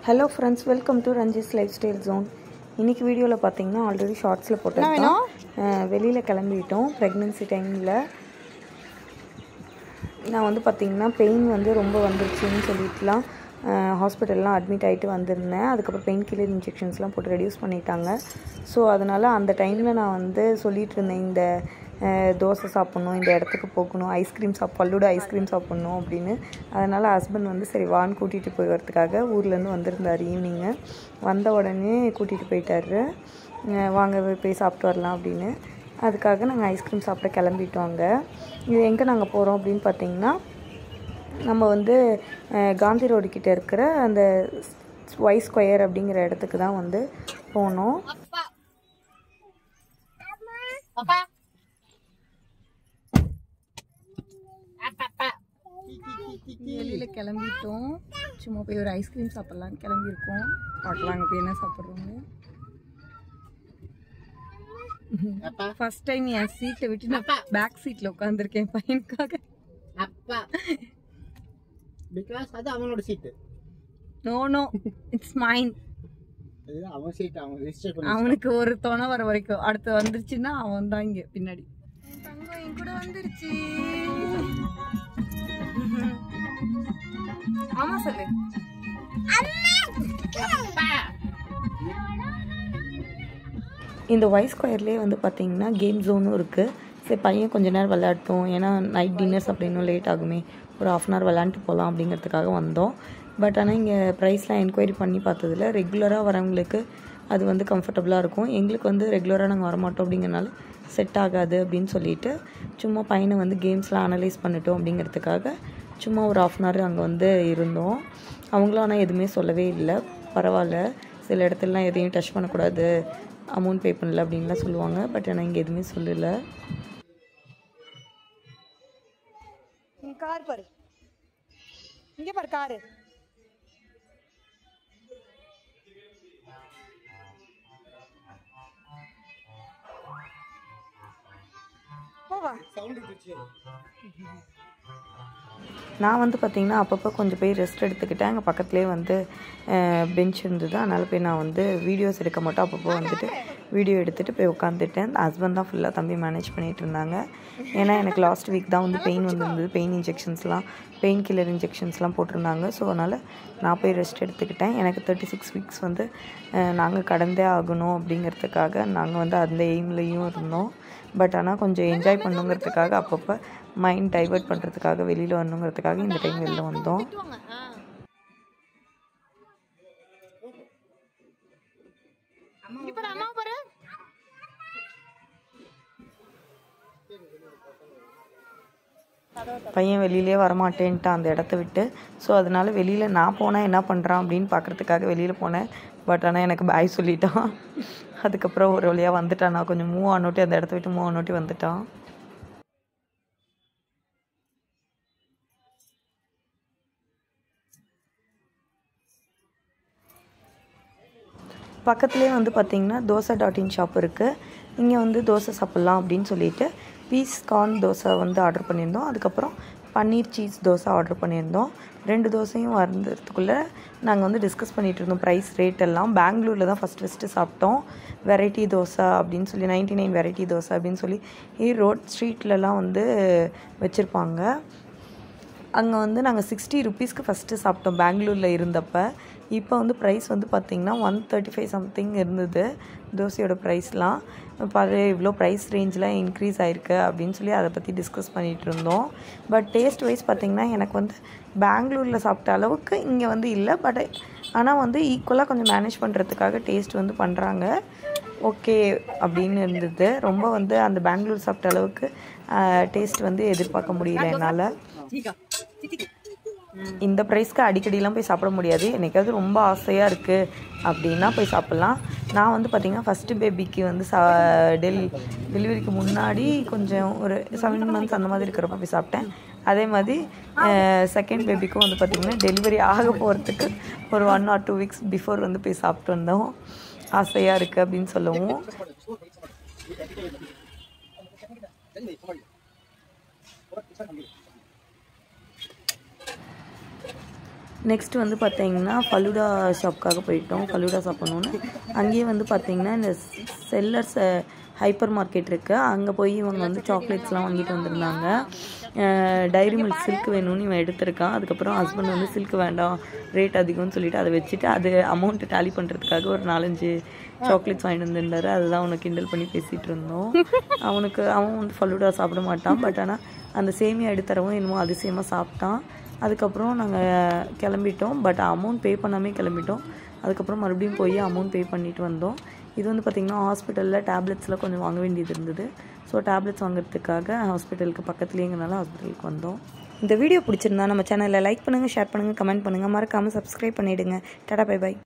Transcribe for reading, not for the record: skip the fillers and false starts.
Hello friends, welcome to Ranjis lifestyle zone. இன்றைக்கி வீடியோவில் பார்த்தீங்கன்னா ஆல்ரெடி ஷார்ட்ஸில் போட்டோம். வெளியில் கிளம்பிட்டோம். ப்ரெக்னென்சி டைமில் நான் வந்து பார்த்திங்கன்னா பெயின் வந்து ரொம்ப வந்துருச்சுன்னு சொல்லிட்டுலாம் ஹாஸ்பிட்டல்லாம் அட்மிட் ஆகிட்டு வந்திருந்தேன். அதுக்கப்புறம் பெயின் கில்லர் இன்ஜெக்ஷன்ஸ்லாம் போட்டு ரெடியூஸ் பண்ணிட்டாங்க. ஸோ அதனால் அந்த டைமில் நான் வந்து சொல்லிகிட்டு இருந்தேன், இந்த தோசை சாப்பிட்ணும், இந்த இடத்துக்கு போகணும், ஐஸ்கிரீம் பல்லோட ஐஸ்கிரீம் சாப்பிட்ணும் அப்படின்னு. அதனால் ஹஸ்பண்ட் வந்து சரி வான்னு கூட்டிகிட்டு போய் வரதுக்காக ஊர்லேருந்து வந்திருந்தார். ஈவினிங்கு வந்த உடனே கூட்டிகிட்டு போயிட்டார். வாங்க போய் சாப்பிட்டு வரலாம் அப்படின்னு. அதுக்காக நாங்கள் ஐஸ்கிரீம் சாப்பிட கிளம்பிட்டோங்க. இது எங்கே நாங்கள் போகிறோம் அப்படின்னு பார்த்தீங்கன்னா, நம்ம வந்து காந்தி ரோடு கிட்டே இருக்கிற அந்த ஒய் ஸ்கொயர் அப்படிங்கிற இடத்துக்கு தான் வந்து போனோம். வெளியில் கிளம்பிட்டோம். சும்மா போய் ஒரு ஐஸ்கிரீம் சாப்பிட்லான்னு கிளம்பியிருக்கோம். பார்க்கலாம் அங்கே போய் என்ன சாப்பிட்றோன்னு. ஃபர்ஸ்ட் டைம் என் சீட்டை விட்டு நான் பேக் சீட்டில் உட்காந்துருக்கேன் பையனுக்காக. அப்பா பிகாஸ் அது அவனோட சீட். No it's mine. அவன் சீட் அவன் ரெஜிஸ்டர் பண்ணி. அவனுக்கு ஒரு துணை வர வரைக்கும் அடுத்து வந்துருச்சுன்னா அவன் தான் இங்கே பின்னாடி. தங்கம் என் கூட வந்துருச்சு. ஆமா சொல்லு. இந்த ஒய் ஸ்கொயர்லேயே வந்து பார்த்தீங்கன்னா கேம் ஜோனும் இருக்குது. சரி பையன் கொஞ்சம் நேரம் விளையாட்டோம், ஏன்னா நைட் டின்னர்ஸ் அப்படின்னும் லேட் ஆகுமே, ஒரு ½ hour விளையாண்டுட்டு போகலாம் அப்படிங்கிறதுக்காக வந்தோம். பட் ஆனால் இங்கே ப்ரைஸ்லாம் என்கொயரி பண்ணி பார்த்ததில் ரெகுலராக வரவங்களுக்கு அது வந்து கம்ஃபர்டபுளாக இருக்கும். எங்களுக்கு வந்து ரெகுலராக நாங்கள் வரமாட்டோம் அப்படிங்கிறனால செட் ஆகாது அப்படின்னு சொல்லிட்டு சும்மா பையனை வந்து கேம்ஸ்லாம் அனலைஸ் பண்ணிட்டோம் அப்படிங்கிறதுக்காக சும்மா ஒரு ½ hour அங்கே வந்து இருந்தோம். அவங்களும் ஆனால் எதுவுமே சொல்லவே இல்லை. பரவாயில்ல, சில இடத்துலலாம் எதையும் டச் பண்ணக்கூடாது, அமௌண்ட் பே பண்ணல அப்படின்லாம் சொல்லுவாங்க. பட் ஆனால் இங்கே எதுவுமே சொல்லலை. கார் பாரு, இங்கே பாரு காரு. நான் வந்து பார்த்திங்கன்னா அப்பப்போ கொஞ்சம் போய் ரெஸ்ட் எடுத்துக்கிட்டேன். அங்கே பக்கத்துலேயே வந்து பெஞ்ச் இருந்தது. அதனால் போய் நான் வந்து வீடியோஸ் எடுக்க மாட்டோம். அப்பப்போ வந்துட்டு வீடியோ எடுத்துகிட்டு போய் உட்காந்துட்டேன். ஹஸ்பண்ட் தான் ஃபுல்லாக தம்பி மேனேஜ் பண்ணிகிட்டு இருந்தாங்க. ஏன்னா எனக்கு லாஸ்ட் வீக் தான் வந்து பெயின் வந்துருந்தது. பெயின் கில்லர் இன்ஜெக்ஷன்ஸ்லாம் போட்டிருந்தாங்க. ஸோ அதனால் நான் போய் ரெஸ்ட் எடுத்துக்கிட்டேன். எனக்கு 36 weeks வந்து நாங்கள் கடந்தே ஆகணும் அப்படிங்கிறதுக்காக நாங்கள் வந்து அந்த எய்ம்லேயும் இருந்தோம். பட் ஆனால் கொஞ்சம் என்ஜாய் பண்ணுங்கிறதுக்காக அப்பப்போ மைண்ட் டைவர்ட் பண்ணுறதுக்காக வெளியில் வரணுங்கிறதுக்காக இந்த டைம் வெளில வந்தோம். பையன் வெளியிலே வரமாட்டேன்ட்டான் அந்த இடத்த விட்டு. ஸோ அதனால் வெளியில் நான் போனால் என்ன பண்ணுறான் அப்படின்னு பார்க்குறதுக்காக வெளியில் போனேன். பட் ஆனால் எனக்கு பாய் சொல்லிட்டான். அதுக்கப்புறம் ஒரு வழியாக வந்துட்டான். நான் கொஞ்சம் மூவ் ஆனோட்டி அந்த இடத்த விட்டு மூவ் ஆனோட்டி வந்துட்டான். பக்கத்துலேயே வந்து பார்த்திங்கன்னா தோசை.in ஷாப் இருக்குது. இங்கே வந்து தோசை சாப்பிட்லாம் அப்படின்னு சொல்லிட்டு பீஸ் கார்ன் தோசை வந்து ஆர்டர் பண்ணியிருந்தோம். அதுக்கப்புறம் பன்னீர் சீஸ் தோசை ஆர்டர் பண்ணியிருந்தோம். 2 தோசையும் வரதுக்குள்ளே நாங்கள் வந்து டிஸ்கஸ் பண்ணிகிட்டு இருந்தோம் ப்ரைஸ் ரேட் எல்லாம். பெங்களூரில் தான் ஃபஸ்ட்டு சாப்பிட்டோம். வெரைட்டி தோசை அப்படின்னு சொல்லி 99 வெரைட்டி தோசை அப்படின்னு சொல்லி ரோட் ஸ்ட்ரீட்லலாம் வந்து வச்சுருப்பாங்க. அங்கே வந்து நாங்கள் 60 rupeesக்கு ஃபஸ்ட்டு சாப்பிட்டோம் பெங்களூரில் இருந்தப்போ. இப்போ வந்து ப்ரைஸ் வந்து பார்த்திங்கன்னா 135 சம்திங் இருந்தது தோசையோட ப்ரைஸ்லாம். இவ்வளோ ப்ரைஸ் ரேஞ்செலாம் இன்க்ரீஸ் ஆகிருக்கு அப்படின்னு சொல்லி அதை பற்றி டிஸ்கஸ் பண்ணிகிட்டு இருந்தோம். பட் டேஸ்ட் வைஸ் பார்த்திங்கன்னா எனக்கு வந்து பெங்களூரில் சாப்பிட்ட அளவுக்கு இங்கே வந்து இல்லை. பட் ஆனால் வந்து ஈக்குவலாக கொஞ்சம் மேனேஜ் பண்ணுறதுக்காக டேஸ்ட் வந்து பண்ணுறாங்க. ஓகே அப்படின்னு இருந்தது. ரொம்ப வந்து அந்த பெங்களூர் சாப்பிட்ட அளவுக்கு டேஸ்ட் வந்து எதிர்பார்க்க முடியல என்னால். இந்த ப்ரைஸ்க்கு அடிக்கடிலாம் போய் சாப்பிட முடியாது. எனக்காவது ரொம்ப ஆசையாக இருக்குது அப்படின்னா போய் சாப்பிட்லாம். நான் வந்து பார்த்திங்கன்னா ஃபஸ்ட்டு பேபிக்கு வந்து டெலிவரிக்கு முன்னாடி கொஞ்சம் ஒரு 7 months அந்த மாதிரி இருக்கிறப்ப போய் சாப்பிட்டேன். அதே மாதிரி செகண்ட் பேபிக்கும் வந்து பார்த்திங்கன்னா டெலிவரி ஆக போகிறதுக்கு ஒரு 1 or 2 weeks பிஃபோர் வந்து போய் சாப்பிட்டு வந்தோம். ஆசையாக இருக்குது அப்படின்னு சொல்லவும். நெக்ஸ்ட் வந்து பார்த்தீங்கன்னா ஃபலூடா ஷாப்க்காக போயிட்டோம். ஃபலூடா சாப்பிட்ணுன்னு அங்கேயே வந்து பார்த்தீங்கன்னா இந்த செல்லர்ஸ் ஹைப்பர் மார்க்கெட் இருக்குது. அங்கே போய் இவங்க வந்து சாக்லேட்ஸ்லாம் வாங்கிட்டு வந்திருந்தாங்க. டைரி மில்க் சில்க் வேணும்னு இவன் எடுத்திருக்கான். அதுக்கப்புறம் ஹஸ்பண்ட் வந்து சில்க் வேண்டாம், ரேட் அதிகம்னு சொல்லிட்டு அதை வச்சுட்டு அது அமௌண்ட்டு டேலி பண்ணுறதுக்காக ஒரு 4-5 சாக்லேட்ஸ் வாங்கிட்டு வந்துருந்தாரு. அதுதான் அவனை கிண்டல் பண்ணி பேசிகிட்டு இருந்தோம். அவன் வந்து ஃபலூடா சாப்பிட மாட்டான். பட் ஆனால் அந்த சேமியா எடுத்துறவும் என்னமோ அதிசயமாக சாப்பிட்டான். அதுக்கப்புறம் நாங்கள் கிளம்பிட்டோம். பட் அமௌண்ட் பே பண்ணாமே கிளம்பிட்டோம். அதுக்கப்புறம் மறுபடியும் போய் அமௌண்ட் பே பண்ணிட்டு வந்தோம். இது வந்து பார்த்திங்கன்னா ஹாஸ்பிட்டலில் டேப்லெட்ஸ்லாம் கொஞ்சம் வாங்க வேண்டியது இருந்தது. ஸோ டேப்லெட்ஸ் வாங்குறதுக்காக ஹாஸ்பிட்டலுக்கு பக்கத்துலேங்கிறனால ஹாஸ்பிட்டலுக்கு வந்தோம். இந்த வீடியோ பிடிச்சிருந்தா நம்ம சேனலில் லைக் பண்ணுங்கள், ஷேர் பண்ணுங்கள், கமெண்ட் பண்ணுங்கள், மறக்காமல் சப்ஸ்கிரைப் பண்ணிவிடுங்க. Tata bye bye.